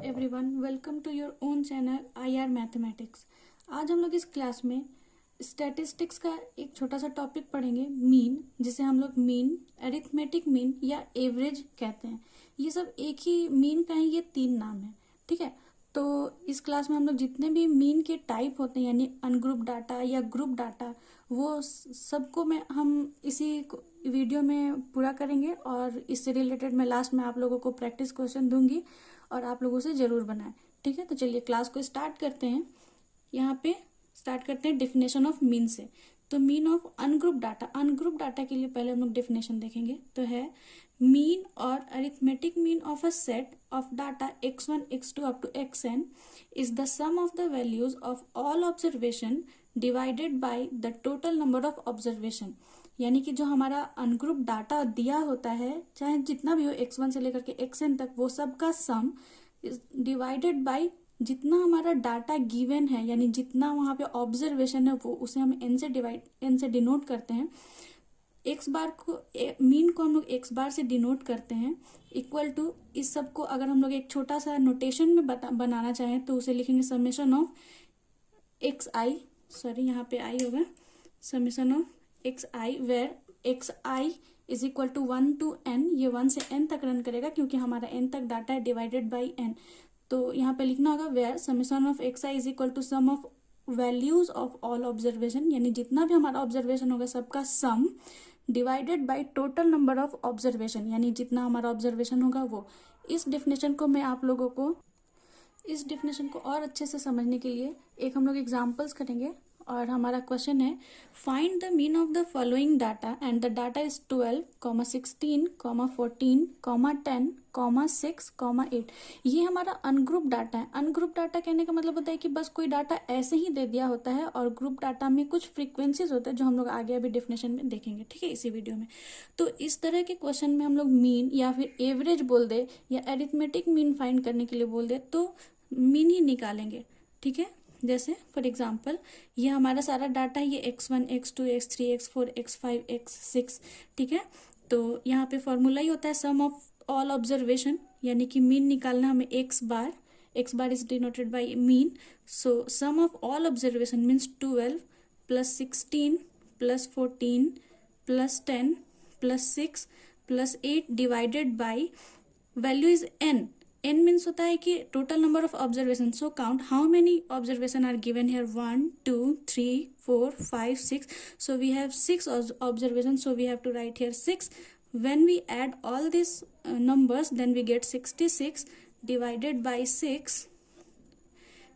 Everyone, welcome to your own channel IR mathematics. आज हम लोग इस क्लास में स्टैटिस्टिक्स का एक छोटा सा टॉपिक पढ़ेंगे, मीन, जिसे हम लोग मीन, अरिथमेटिक मीन या एवरेज कहते हैं। ये सब एक ही मीन का ही ये तीन नाम है, ठीक है। तो इस क्लास में हम लोग जितने भी मीन के टाइप होते हैं यानी अनग्रुप डाटा या ग्रुप डाटा, वो सबको हम इसी वीडियो में पूरा करेंगे और इससे रिलेटेड मैं लास्ट में आप लोगों को प्रैक्टिस क्वेश्चन दूंगी और आप लोगों से जरूर बनाएं, ठीक है। तो चलिए क्लास को स्टार्ट करते हैं। यहाँ पे स्टार्ट करते हैं डेफिनेशन ऑफ मीन से। तो mean of ungroup data, ungroup data के लिए पहले हम लोग डेफिनेशन देखेंगे। तो है मीन और arithmetic mean of a set of data x1 x2 up to xn is the sum of the values of all observation divided by the total number of observation. यानी कि जो हमारा अनग्रुप डाटा दिया होता है, चाहे जितना भी हो x1 से लेकर के xn तक, वो सब का सम डिवाइडेड बाय जितना हमारा डाटा गिवन है, यानी जितना वहां पे ऑब्जर्वेशन है वो उसे हम n से डिनोट करते हैं। x बार को मीन को हम लोग x बार से डिनोट करते हैं, इक्वल टू इस सब को अगर हम लोग एक छोटा सा नोटेशन में बनाना चाहें तो उसे लिखेंगे summation of x i, sorry यहाँ पे आई होगा, summation of x i where x i is equal to 1 to n। ये 1 से n तक रन करेगा क्योंकि हमारा n तक डाटा है डिवाइडेड बाई n। तो यहाँ पे लिखना होगा where summation of x i is equal to sum of values of all observation, यानी जितना भी हमारा ऑब्जर्वेशन होगा सबका sum divided by total number of observation, यानी जितना हमारा ऑब्जर्वेशन होगा वो। इस डेफिनेशन को मैं आप लोगों को इस डेफिनेशन को और अच्छे से समझने के लिए एक हम लोग एग्जाम्पल्स करेंगे। और हमारा क्वेश्चन है find the mean of the following data and the data is 12, 16, 14, 10, 6, 8। ये हमारा अनग्रुप डाटा है। अनग्रुप डाटा कहने का मतलब होता है कि बस कोई डाटा ऐसे ही दे दिया होता है, और ग्रुप डाटा में कुछ फ्रीक्वेंसीज होते हैं जो हम लोग आगे अभी डेफिनेशन में देखेंगे, ठीक है, इसी वीडियो में। तो इस तरह के क्वेश्चन में हम लोग मीन या फिर एवरेज बोल दे या अरिथमेटिक मीन फाइंड करने के लिए बोल दे तो मीन ही निकालेंगे, ठीक है। जैसे फॉर एग्जाम्पल ये हमारा सारा डाटा है, ये x1 x2 x3 x4 x5 x6, ठीक है। तो यहाँ पे फॉर्मूला ही होता है सम ऑफ ऑल ऑब्जर्वेशन, यानी कि मीन निकालना हमें x bar is denoted by mean. So sum of all observation means 12 plus 16 plus 14 plus 10 plus 6 plus 8 divided by value is n। n means होता है कि total number of observation. So count how many observation are given here, 1 2 3 4 5 6। So we have 6 observation, so we have to write here 6। When we add all this numbers then we get 66 divided by 6।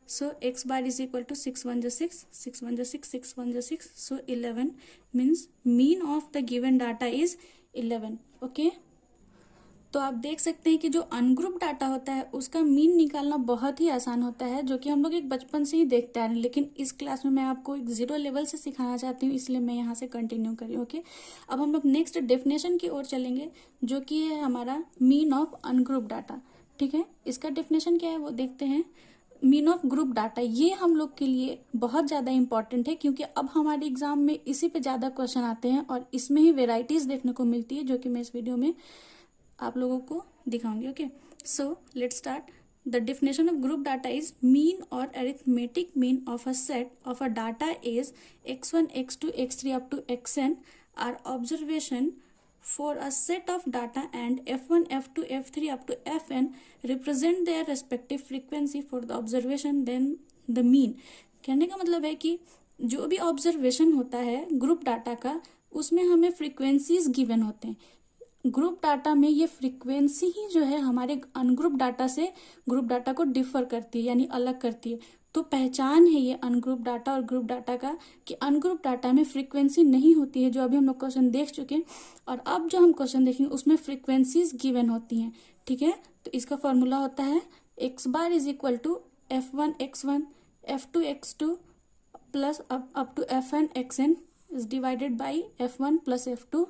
so x bar is equal to 6 1 6, 6 1 6, 6 1 6, so 11 means mean of the given data is 11। okay, तो आप देख सकते हैं कि जो ungroup data होता है उसका मीन निकालना बहुत ही आसान होता है, जो कि हम लोग एक बचपन से ही देखते आ रहे हैं। लेकिन इस क्लास में मैं आपको एक 0 लेवल से सिखाना चाहती हूँ, इसलिए मैं यहाँ से कंटिन्यू करी। ओके, अब हम लोग नेक्स्ट डेफिनेशन की ओर चलेंगे, जो कि है हमारा मीन ऑफ अनग्रुप डाटा, ठीक है। इसका डेफिनेशन क्या है वो देखते हैं। मीन ऑफ ग्रुप डाटा, ये हम लोग के लिए बहुत ज़्यादा इंपॉर्टेंट है क्योंकि अब हमारे एग्जाम में इसी पे ज़्यादा क्वेश्चन आते हैं और इसमें ही वेराइटीज़ देखने को मिलती है, जो कि मैं इस वीडियो में आप लोगों को दिखाऊंगी। Okay, so let's start. The definition of group data is mean और arithmetic mean of a set of a data is x1 x2 x3 up to xn are observation for a set of data and f1 f2 f3 up to fn represent their respective frequency for the observation then the mean. कहने का मतलब है कि जो भी observation होता है group data का, उसमें हमें फ्रीक्वेंसीज गिवन होते हैं। ग्रुप डाटा में ये फ्रीक्वेंसी ही जो है हमारे अनग्रुप डाटा से ग्रुप डाटा को डिफर करती है, यानी अलग करती है। तो पहचान है ये अनग्रुप डाटा और ग्रुप डाटा का कि अनग्रुप डाटा में फ्रीक्वेंसी नहीं होती है, जो अभी हम लोग क्वेश्चन देख चुके हैं। और अब जो हम क्वेश्चन देखेंगे उसमें फ्रीक्वेंसीज गिवन होती हैं, ठीक है। तो इसका फॉर्मूला होता है x bar is equal to f1 x1 f2 x2 plus up to fn xn is divided by f1 plus f2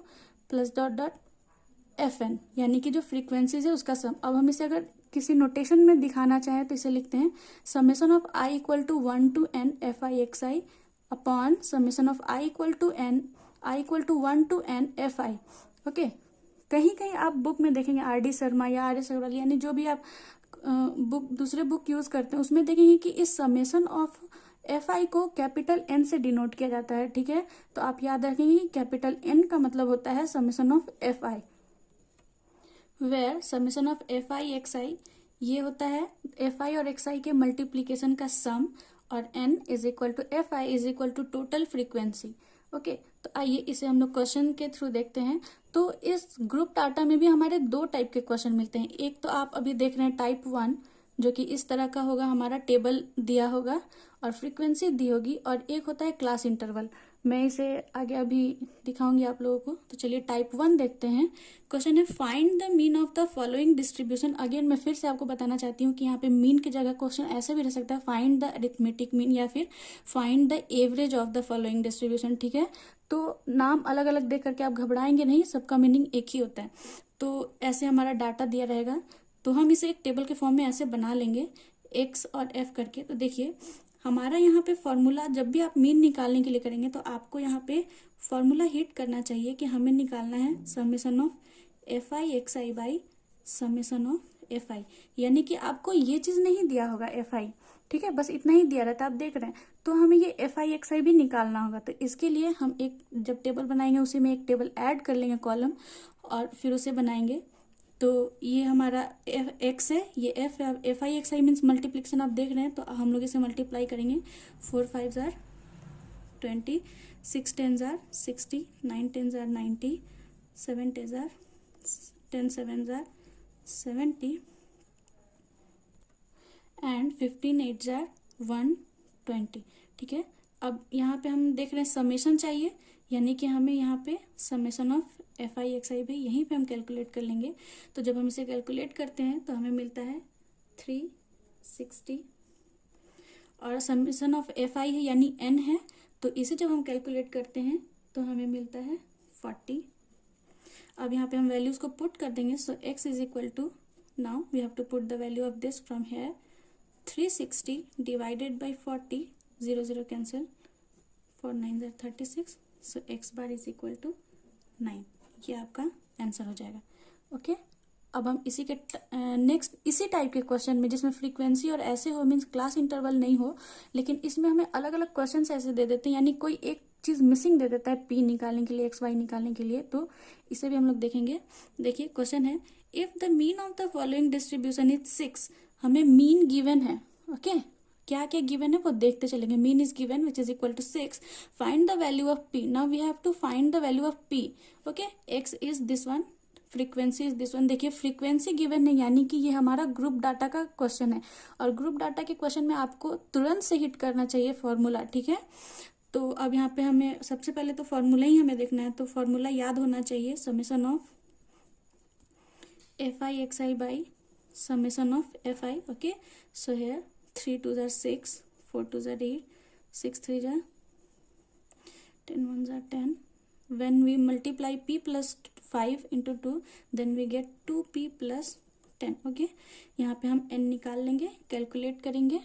plus dot dot fn, यानी कि जो फ्रीक्वेंसीज है उसका सम। अब हम इसे अगर किसी नोटेशन में दिखाना चाहें तो इसे लिखते हैं summation of i equal to 1 to n fi xi upon summation of i equal to 1 to n fi। Okay, कहीं कहीं आप बुक में देखेंगे RD शर्मा या RS अग्रवाल, यानी जो भी आप दूसरे बुक यूज करते हैं उसमें देखेंगे कि इस समेशन ऑफ एफ आई को कैपिटल एन से डिनोट किया जाता है, ठीक है। तो आप याद रखेंगे कि कैपिटल एन का मतलब होता है summation of F I, where summation of F I x I ये होता है एफ आई और एक्स आई के मल्टीप्लीकेशन का सम, और n is equal to f i is equal to total frequency. Okay, तो आइए इसे हम लोग क्वेश्चन के थ्रू देखते हैं। तो इस ग्रुप डाटा में भी हमारे दो टाइप के क्वेश्चन मिलते हैं। एक तो आप अभी देख रहे हैं टाइप 1, जो कि इस तरह का होगा, हमारा टेबल दिया होगा और फ्रीक्वेंसी दी होगी, और एक होता है क्लास इंटरवल। मैं इसे आगे अभी दिखाऊंगी आप लोगों को। तो चलिए टाइप 1 देखते हैं। क्वेश्चन है find the mean of the following distribution. Again मैं फिर से आपको बताना चाहती हूँ कि यहाँ पे मीन की जगह क्वेश्चन ऐसे भी रह सकता है फाइंड द अरिथमेटिक मीन या फिर find the average of the following distribution, ठीक है। तो नाम अलग अलग देख करके आप घबराएंगे नहीं, सबका मीनिंग एक ही होता है। तो ऐसे हमारा डाटा दिया रहेगा, तो हम इसे एक टेबल के फॉर्म में ऐसे बना लेंगे एक्स और एफ करके। तो देखिए हमारा यहाँ पे फॉर्मूला, जब भी आप मीन निकालने के लिए करेंगे तो आपको यहाँ पे फॉर्मूला हिट करना चाहिए कि हमें निकालना है summation of F I x i by summation of F I. यानी कि आपको ये चीज नहीं दिया होगा एफ आई, ठीक है, बस इतना ही दिया रहता है, आप देख रहे हैं। तो हमें ये एफ आई एक्स आई भी निकालना होगा। तो इसके लिए हम एक जब टेबल बनाएंगे उसी में एक टेबल ऐड कर लेंगे कॉलम, और फिर उसे बनाएंगे। तो ये हमारा एक्स है, ये F I x I means multiplication आप देख रहे हैं। तो हम लोग इसे मल्टीप्लाई करेंगे। 4 5 jar 20, 6 10 jar 60, 9 10 jar 90, 7 10 jar 10 7 jar 70 and 15 8 jar 120, ठीक है। अब यहाँ पे हम देख रहे हैं समेशन चाहिए, यानी कि हमें यहाँ पे summation of F I x I भी यहीं पे हम कैलकुलेट कर लेंगे। तो जब हम इसे कैलकुलेट करते हैं तो हमें मिलता है 360, और समेशन ऑफ एफ आई है यानी एन है, तो इसे जब हम कैलकुलेट करते हैं तो हमें मिलता है 40। अब यहाँ पे हम वैल्यूज को पुट कर देंगे। So X is equal to, now we have to put the value of this from here, 360 divided by 40, 0 0 cancel, 4 9 जार 36, so X bar is equal to 9। ये आपका आंसर हो जाएगा। ओके, अब हम इसी के नेक्स्ट इसी टाइप के क्वेश्चन में जिसमें फ्रीक्वेंसी और ऐसे हो मीन्स क्लास इंटरवल नहीं हो, लेकिन इसमें हमें अलग अलग क्वेश्चन ऐसे दे देते हैं, यानी कोई एक चीज मिसिंग दे देता है पी निकालने के लिए, एक्स वाई निकालने के लिए। तो इसे भी हम लोग देखेंगे। देखिए क्वेश्चन है if the mean of the following distribution is 6, हमें मीन गिवन है। ओके, क्या क्या गिवन है वो देखते चलेंगे। Mean is given which is equal to 6, find the value of p. Now we have to find the value of p. Okay, x is this one, frequency is this one. देखिए frequency given है, यानी कि ये हमारा group data का question है, और group data के क्वेश्चन में आपको तुरंत से हिट करना चाहिए फॉर्मूला, ठीक है। तो अब यहाँ पे हमें सबसे पहले तो फॉर्मूला ही हमें देखना है। तो फॉर्मूला याद होना चाहिए, summation of F I x i by summation of F I. Okay, so here 3 2 jar 6, 4 2 jar 8, 6 3 jar 10 1 jar 10। When we multiply p plus 5 into 2, then we get 2p plus 10। Okay, यहाँ पे हम n निकाल लेंगे, calculate करेंगे।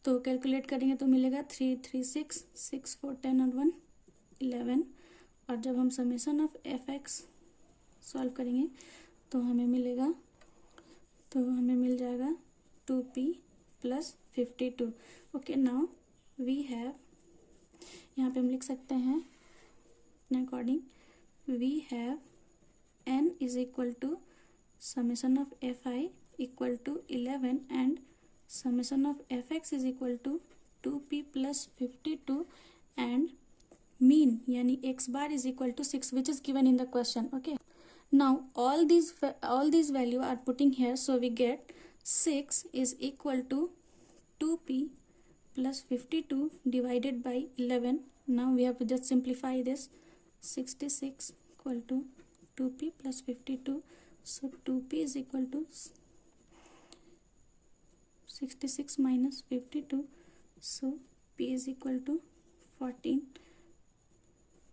तो calculate करेंगे तो मिलेगा 3 3 6 6 4 10 और 1 11। और जब हम summation of f x solve करेंगे तो हमें मिलेगा, तो हमें मिल जाएगा 2p plus 52। Okay, now we have, यहाँ पे हम लिख सकते हैं according we have n is equal to summation of fi equal to 11 and summation of fx is equal to 2p plus 52 and mean yani x bar is equal to 6 which is given in the question. Okay, now all these value are putting here, so we get 6 is equal to 2p plus 52 divided by 11. Now we have to just simplify this. 66 equal to 2p plus 52, so 2p is equal to 66 minus 52, so p is equal to 14,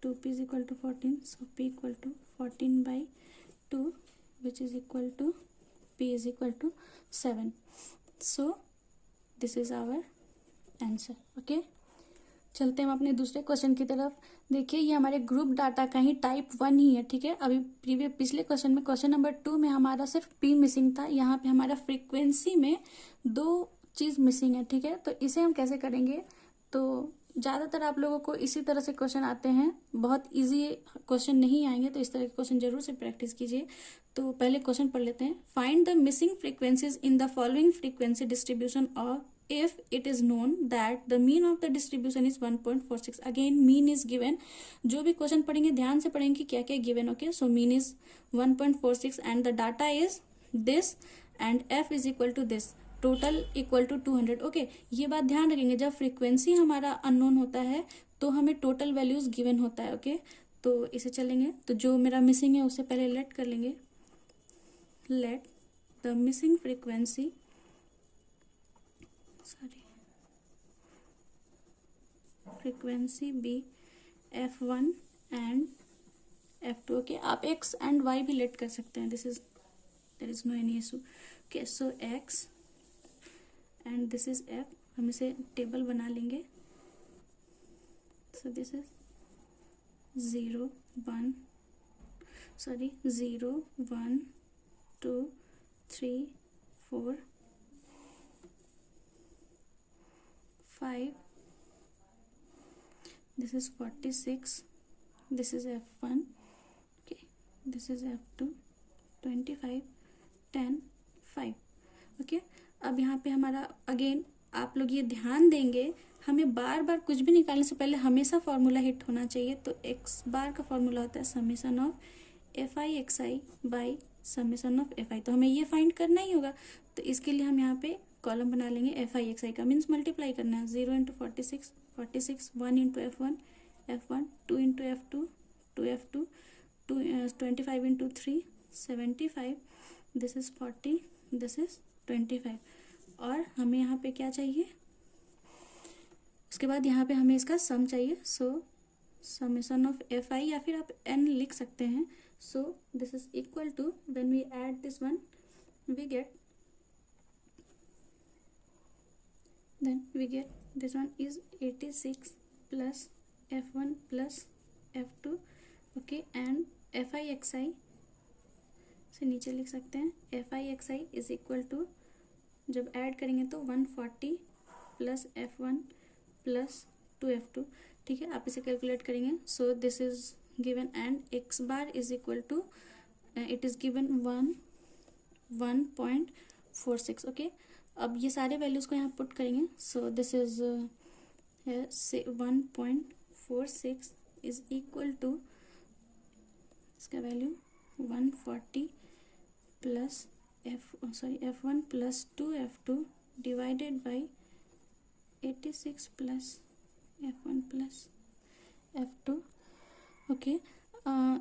2p is equal to 14, so p equal to 14 by 2 which is equal to p is equal to 7. So this is our answer. Okay, चलते हैं हम अपने दूसरे question की तरफ। देखिए ये हमारे ग्रुप डाटा का ही टाइप 1 ही है, ठीक है। अभी पिछले क्वेश्चन में क्वेश्चन नंबर 2 में हमारा सिर्फ पी मिसिंग था, यहाँ पे हमारा फ्रीक्वेंसी में 2 चीज मिसिंग है, ठीक है। तो इसे हम कैसे करेंगे, तो ज़्यादातर आप लोगों को इसी तरह से क्वेश्चन आते हैं, बहुत इजी क्वेश्चन नहीं आएंगे, तो इस तरह के क्वेश्चन जरूर से प्रैक्टिस कीजिए। तो पहले क्वेश्चन पढ़ लेते हैं। Find the missing frequencies in the following frequency distribution और if it is known that the mean of the distribution is 1.46। again mean is given। जो भी क्वेश्चन पढ़ेंगे ध्यान से पढ़ेंगे क्या क्या given, okay. So mean is 1.46 and the data is this and f is equal to this, total equal to 200, okay. ये बात ध्यान रखेंगे, जब फ्रीक्वेंसी हमारा अननोन होता है तो हमें टोटल वैल्यूज गिवन होता है, ओके। तो इसे चलेंगे, तो जो मेरा मिसिंग है उसे पहले लेट कर लेंगे। Let the missing frequency be f1 and f2, okay. आप x एंड y भी लेट कर सकते हैं, there is no any issue, okay. So x and this is f, हम इसे टेबल बना लेंगे। So this is 0 1 2 3 4 5, this is 46, this is f1, okay, this is f2, 25 10 5, okay। अब यहाँ पे हमारा अगेन आप लोग ये ध्यान देंगे, हमें बार बार कुछ भी निकालने से पहले हमेशा फॉर्मूला हिट होना चाहिए। तो x बार का फॉर्मूला होता है summation of F I x i by summation of F I. तो हमें ये फाइंड करना ही होगा, तो इसके लिए हम यहाँ पे कॉलम बना लेंगे एफ आई एक्स आई का, मीन्स मल्टीप्लाई करना है। 0 into 46 46, 1 into f1 2 into f2 2 25 into 3 75, this is 40, this is 25। और हमें यहाँ पे क्या चाहिए, उसके बाद यहाँ पे हमें इसका सम चाहिए। So summation of F i, या फिर आप n लिख सकते हैं। So this is equal to, when we add this one we get this one is 86 plus f1 plus f2, okay। and fi से नीचे लिख सकते हैं fi इज इक्वल टू, जब ऐड करेंगे तो 140 प्लस f1 प्लस 2f2, ठीक है। आप इसे कैलकुलेट करेंगे। So this is given and x bar is equal to, it is given 1.46, okay. अब ये सारे वैल्यूज को यहाँ पुट करेंगे। So this is 1.46 is equal to, इसका value 140 plus f1 plus 2f2 divided by 86 plus f1 plus f2, okay.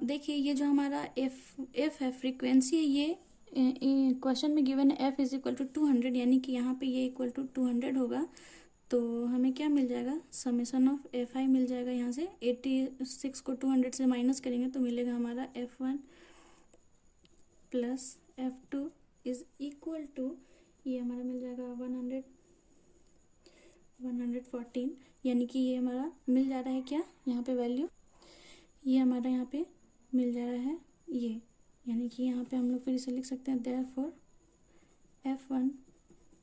देखिए ये जो हमारा f है फ्रीक्वेंसी है, ये क्वेश्चन में गिवन है f इज इक्वल टू 200, यानी कि यहाँ पे ये इक्वल टू 200 होगा। तो हमें क्या मिल जाएगा, समेशन ऑफ एफ आई मिल जाएगा। यहाँ से 86 को 200 से माइनस करेंगे तो मिलेगा हमारा f1 plus f2 is equal to, ये हमारा मिल जाएगा 114, यानी कि ये हमारा मिल जा रहा है क्या, यहाँ पे वैल्यू ये हमारा यहाँ पे मिल जा रहा है ये, यानी कि यहाँ पे हम लोग फिर इसे लिख सकते हैं therefore f1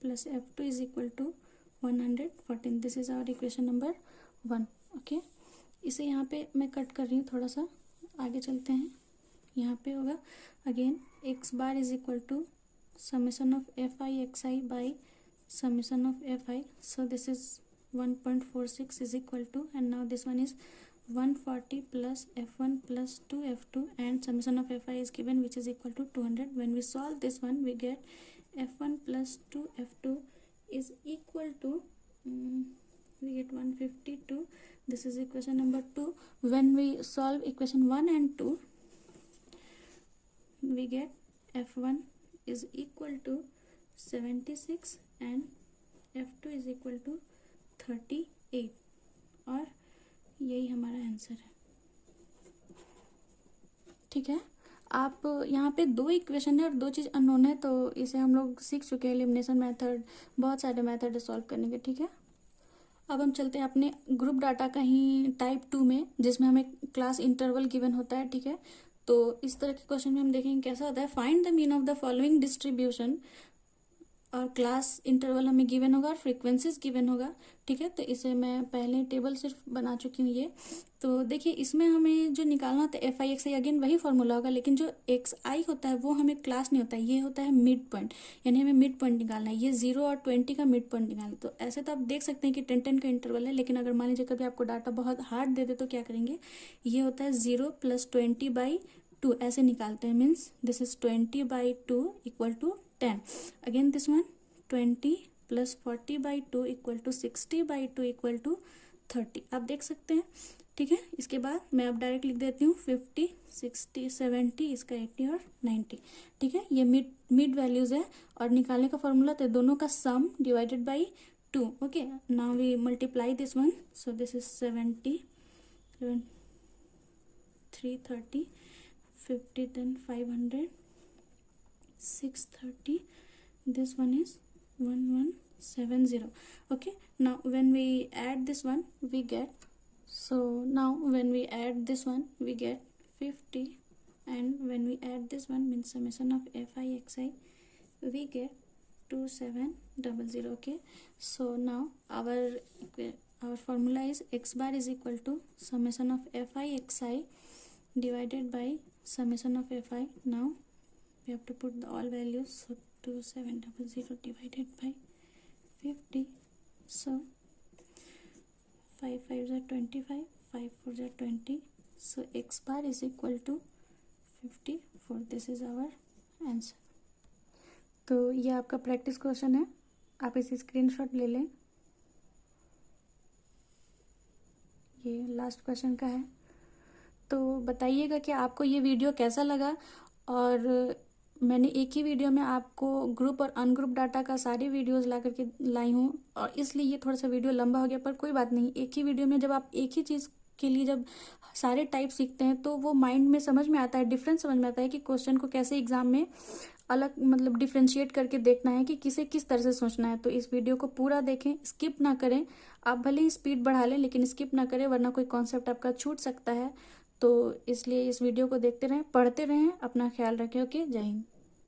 plus f2 is equal to 114। This is our equation number 1, okay. इसे यहाँ पे मैं कट कर रही हूँ, थोड़ा सा आगे चलते हैं। यहाँ पे होगा again x bar is equal to summation of F I x i by summation of F i. So this is 1.46 is equal to, and now this one is 140 plus f1 plus 2f2 and summation of fi is given, which is equal to 200. When we solve this one we get f1 plus 2f2 is equal to we get 152. This is equation number 2. When we solve equation 1 and 2 we get f1 is equal to 76 and f2 is equal to 38, और यही हमारा answer है, ठीक है। आप यहाँ पे 2 equation है और 2 चीज़ अननोन है, तो इसे हम लोग सीख चुके हैं एलिमिनेशन मेथड, बहुत सारे मेथड है सॉल्व करने के, ठीक है। अब हम चलते हैं अपने ग्रुप डाटा का ही टाइप 2 में, जिसमें हमें क्लास इंटरवल गिवन होता है। ठीक है, तो इस तरह के क्वेश्चन में हम देखेंगे कैसा होता है। Find the mean of the following distribution, और क्लास इंटरवल हमें गिवन होगा और फ्रीक्वेंसीज गिवन होगा। ठीक है, तो इसे मैं पहले टेबल सिर्फ बना चुकी हूँ ये। तो देखिए इसमें हमें जो निकालना होता है FI XI, अगेन वही फॉर्मूला होगा, लेकिन जो XI होता है वो हमें क्लास नहीं होता है, ये होता है मिड पॉइंट, यानी हमें मिड पॉइंट निकालना है। ये 0 और 20 का मिड पॉइंट निकालना है। तो ऐसे तो आप देख सकते हैं कि 10-10 का इंटरवल है, लेकिन अगर मान लीजिए कभी आपको डाटा बहुत हार्ड दे दे तो क्या करेंगे, ये होता है 0 + 20/2 ऐसे निकालते हैं। Means this is 20/2 = 10। Again this one 20 + 40/2 = 60/2 = 30। आप देख सकते हैं। ठीक है, इसके बाद मैं अब डायरेक्ट लिख देती हूँ 50, 60, 70, इसका 80 और 90। ठीक है, ये मिड वैल्यूज है और निकालने का फॉर्मूला तो दोनों का sum divided by 2। Okay, now we multiply this one, so this is 70, 330, 50, then 500, 630, this one is 1170. Okay, now when we add this one we get, so now when we add this one we get 50, and when we add this one means summation of FI XI we get 2700. Okay, so now our formula is x bar is equal to summation of FI XI divided by summation of FI. Now we have to put the all values, so 2700 divided by 50, so 5 5s are 25, 5 4s are 20, so x bar is equal to 54. This is our answer. तो ये आपका practice question है, आप इसे screenshot ले लें। ये last question का है। तो बताइएगा कि आपको ये वीडियो कैसा लगा, और मैंने एक ही वीडियो में आपको ग्रुप और अनग्रुप डाटा का सारी वीडियोस ला करके लाई हूँ, और इसलिए ये थोड़ा सा वीडियो लंबा हो गया, पर कोई बात नहीं। एक ही वीडियो में जब आप एक ही चीज़ के लिए जब सारे टाइप सीखते हैं तो वो माइंड में समझ में आता है, डिफरेंस समझ में आता है कि क्वेश्चन को कैसे एग्जाम में अलग मतलब डिफ्रेंशिएट करके देखना है कि किसे किस तरह से सोचना है। तो इस वीडियो को पूरा देखें, स्किप ना करें। आप भले ही स्पीड बढ़ा लें लेकिन स्किप ना करें, वरना कोई कॉन्सेप्ट आपका छूट सकता है। तो इसलिए इस वीडियो को देखते रहें, पढ़ते रहें, अपना ख्याल रखें। ओके, जय हिंद।